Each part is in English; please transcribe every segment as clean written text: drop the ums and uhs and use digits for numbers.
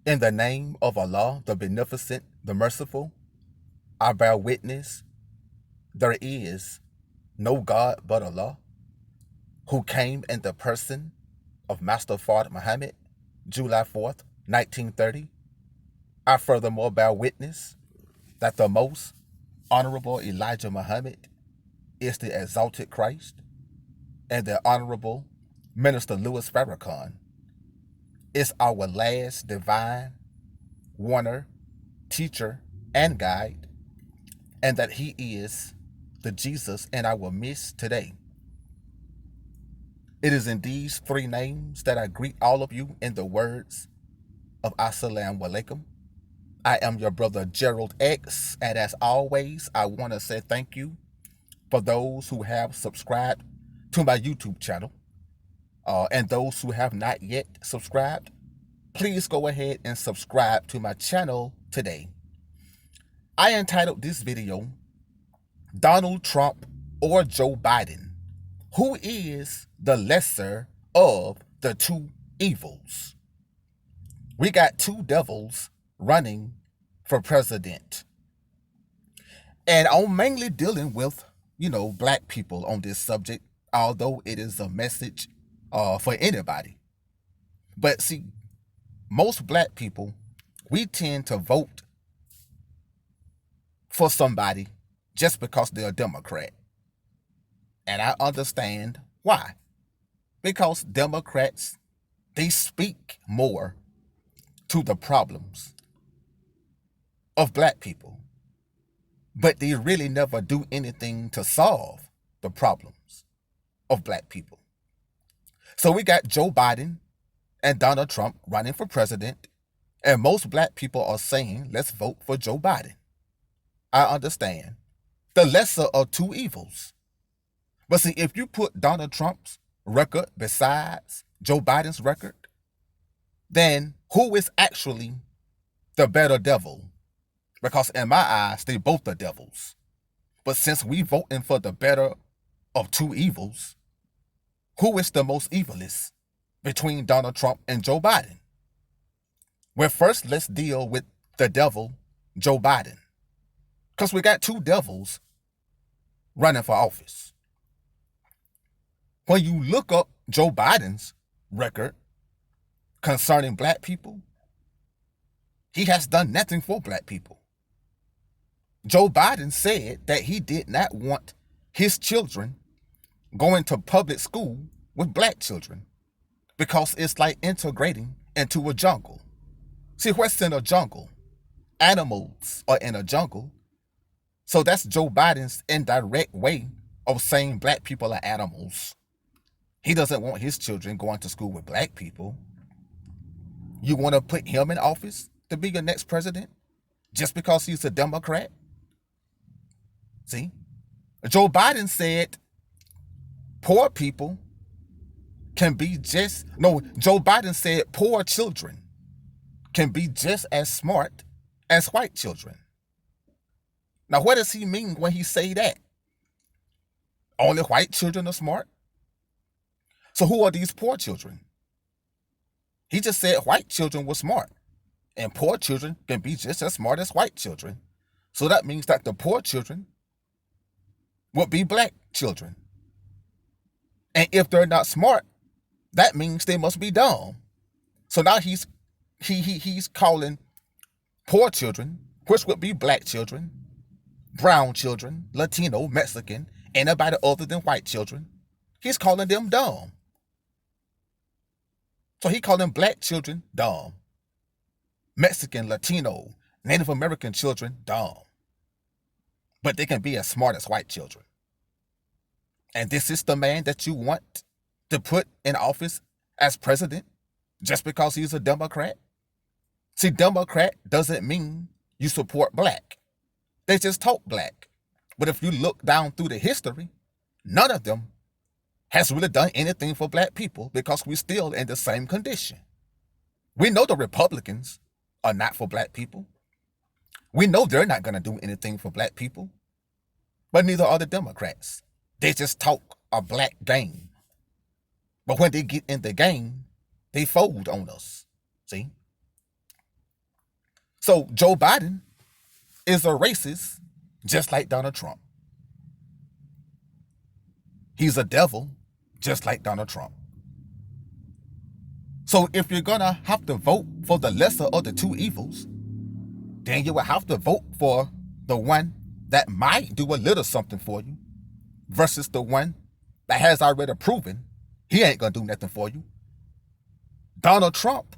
In the name of Allah, the Beneficent, the Merciful, I bear witness there is no God but Allah, who came in the person of Master Fard Muhammad, July 4th, 1930. I furthermore bear witness that the most honorable Elijah Muhammad is the exalted Christ, and the honorable Minister Louis Farrakhan is our last divine warner, teacher, and guide, and that he is the Jesus and our midst today. It is in these three names that I greet all of you in the words of Assalamu alaikum. I am your brother Gerald X, and as always, I want to say thank you for those who have subscribed to my YouTube channel, and those who have not yet subscribed, please go ahead and subscribe to my channel today. I entitled this video, Donald Trump or Joe Biden, who is the lesser of the two evils? We got two devils running for president. And I'm mainly dealing with, black people on this subject, although it is a message for anybody. But see, most black people, we tend to vote for somebody just because they're a Democrat. And I understand why. Because Democrats, they speak more to the problems of black people, but they really never do anything to solve the problems of black people. So we got Joe Biden and Donald Trump running for president, and most black people are saying, let's vote for Joe Biden. I understand. The lesser of two evils. But see, if you put Donald Trump's record besides Joe Biden's record, then who is actually the better devil? Because in my eyes, they both are devils. But since we voting for the better of two evils, who is the most evilest between Donald Trump and Joe Biden? Well, first, let's deal with the devil, Joe Biden. Because we got two devils running for office. When you look up Joe Biden's record concerning black people, he has done nothing for black people. Joe Biden said that he did not want his children going to public school with black children because it's like integrating into a jungle. See, what's in a jungle? Animals are in a jungle. So that's Joe Biden's indirect way of saying black people are animals. He doesn't want his children going to school with black people. You want to put him in office to be your next president just because he's a Democrat? See, Joe Biden said poor people can be Joe Biden said poor children can be just as smart as white children. Now, what does he mean when he say that? Only white children are smart? So who are these poor children? He just said white children were smart, and poor children can be just as smart as white children. So that means that the poor children would be black children. And if they're not smart, that means they must be dumb. So now he's calling poor children, which would be black children, brown children, Latino, Mexican, anybody other than white children, he's calling them dumb. So he calling black children dumb, Mexican, Latino, Native American children dumb. But they can be as smart as white children. And this is the man that you want to put in office as president just because he's a Democrat? See, Democrat doesn't mean you support black. They just talk black. But if you look down through the history, none of them has really done anything for black people because we're still in the same condition. We know the Republicans are not for black people. We know they're not going to do anything for black people. But neither are the Democrats. They just talk a black game. But when they get in the game, they fold on us. See? So Joe Biden is a racist just like Donald Trump. He's a devil just like Donald Trump. So if you're gonna have to vote for the lesser of the two evils, then you will have to vote for the one that might do a little something for you versus the one that has already proven he ain't gonna do nothing for you. Donald Trump,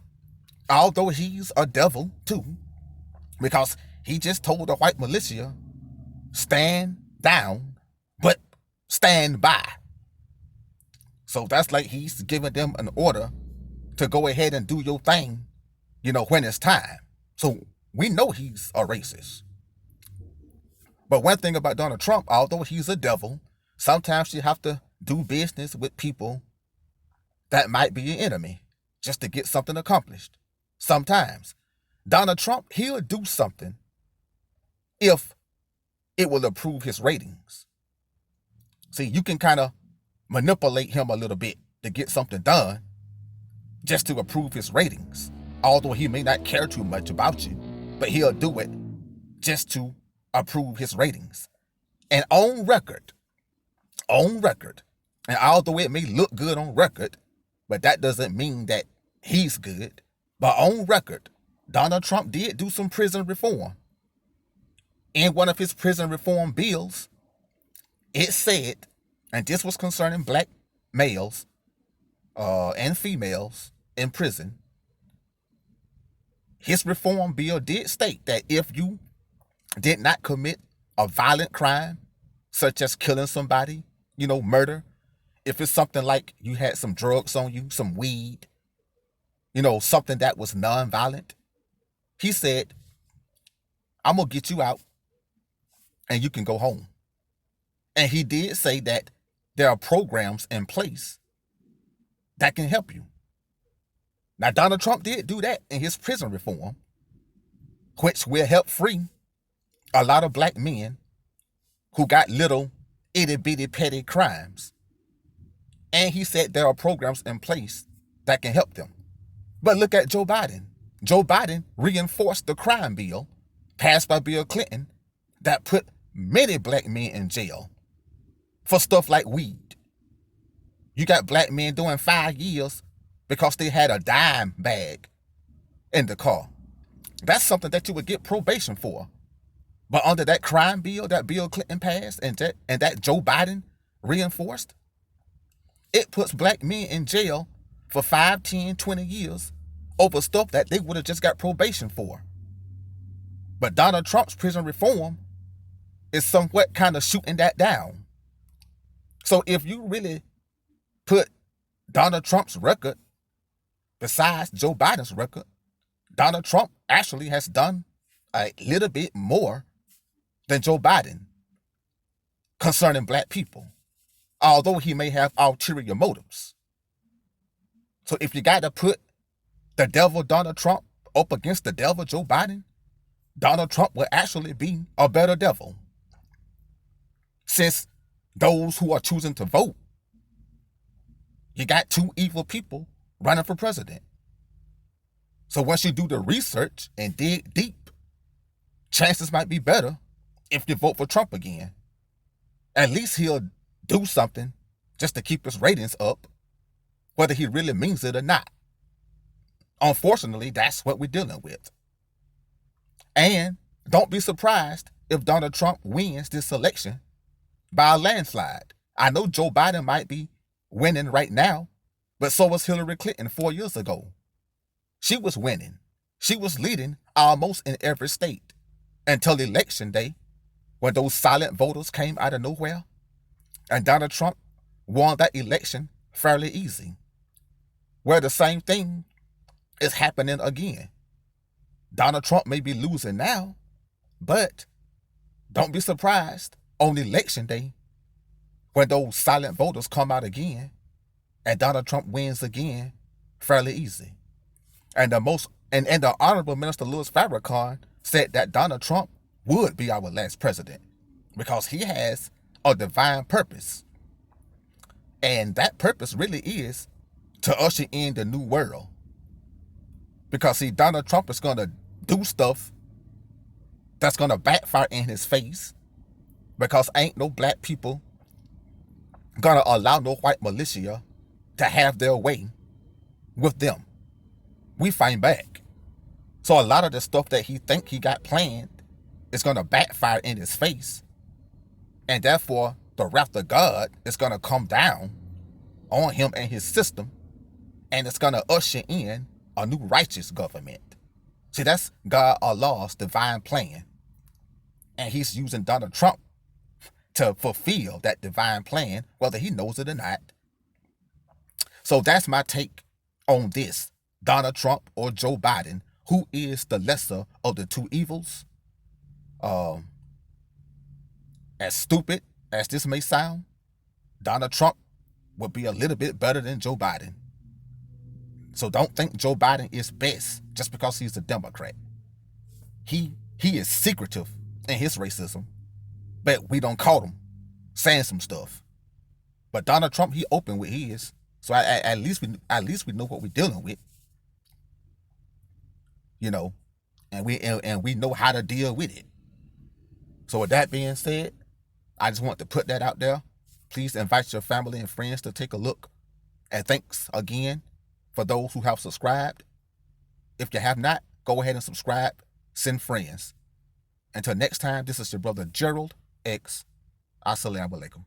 although he's a devil too, because he just told the white militia, stand down, but stand by. So that's like he's giving them an order to go ahead and do your thing, when it's time. So we know he's a racist. But one thing about Donald Trump, although he's a devil, sometimes you have to do business with people that might be your enemy just to get something accomplished. Sometimes. Donald Trump, he'll do something if it will improve his ratings. See, you can kind of manipulate him a little bit to get something done just to improve his ratings. Although he may not care too much about you, but he'll do it just to improve his ratings. And on record, and although it may look good on record, but that doesn't mean that he's good. But on record, Donald Trump did do some prison reform. In one of his prison reform bills, it said, and this was concerning black males and females in prison, his reform bill did state that if you did not commit a violent crime, such as killing somebody, murder, if it's something like you had some drugs on you, some weed, something that was non-violent, he said, I'm going to get you out and you can go home. And he did say that there are programs in place that can help you. Now, Donald Trump did do that in his prison reform, which will help free a lot of black men who got little itty-bitty petty crimes. And he said there are programs in place that can help them. But look at Joe Biden. Joe Biden reinforced the crime bill passed by Bill Clinton that put many black men in jail for stuff like weed. You got black men doing 5 years because they had a dime bag in the car. That's something that you would get probation for. But under that crime bill that Bill Clinton passed and that Joe Biden reinforced, it puts black men in jail for 5, 10, 20 years over stuff that they would have just got probation for. But Donald Trump's prison reform is somewhat kind of shooting that down. So if you really put Donald Trump's record besides Joe Biden's record, Donald Trump actually has done a little bit more than Joe Biden concerning black people, although he may have ulterior motives. So if you got to put the devil Donald Trump up against the devil Joe Biden, Donald Trump will actually be a better devil. Since those who are choosing to vote, you got two evil people running for president. So once you do the research and dig deep, chances might be better if you vote for Trump again. At least he'll do something just to keep his ratings up, whether he really means it or not. Unfortunately, that's what we're dealing with. And don't be surprised if Donald Trump wins this election by a landslide. I know Joe Biden might be winning right now, but so was Hillary Clinton 4 years ago. She was winning. She was leading almost in every state until election day, when those silent voters came out of nowhere, and Donald Trump won that election fairly easy. Where the same thing is happening again. Donald Trump may be losing now, but don't be surprised on election day when those silent voters come out again and Donald Trump wins again fairly easy. And the Honorable Minister Louis Farrakhan said that Donald Trump would be our last president because he has a divine purpose. And that purpose really is to usher in the new world. Because see, Donald Trump is going to do stuff that's going to backfire in his face, because ain't no black people going to allow no white militia to have their way with them. We fight back. So a lot of the stuff that he think he got planned is going to backfire in his face. And therefore, the wrath of God is going to come down on him and his system. And it's going to usher in a new righteous government. See, that's God Allah's divine plan. And he's using Donald Trump to fulfill that divine plan, whether he knows it or not. So that's my take on this. Donald Trump or Joe Biden, who is the lesser of the two evils? As stupid as this may sound, Donald Trump would be a little bit better than Joe Biden. So don't think Joe Biden is best just because he's a Democrat. He is secretive in his racism, but we don't caught him saying some stuff. But Donald Trump, he open with his. So at least we know what we're dealing with. You know, and we know how to deal with it. So with that being said, I just want to put that out there. Please invite your family and friends to take a look. And thanks again for those who have subscribed. If you have not, go ahead and subscribe. Send friends. Until next time, this is your brother Gerald X. Assalamu alaikum.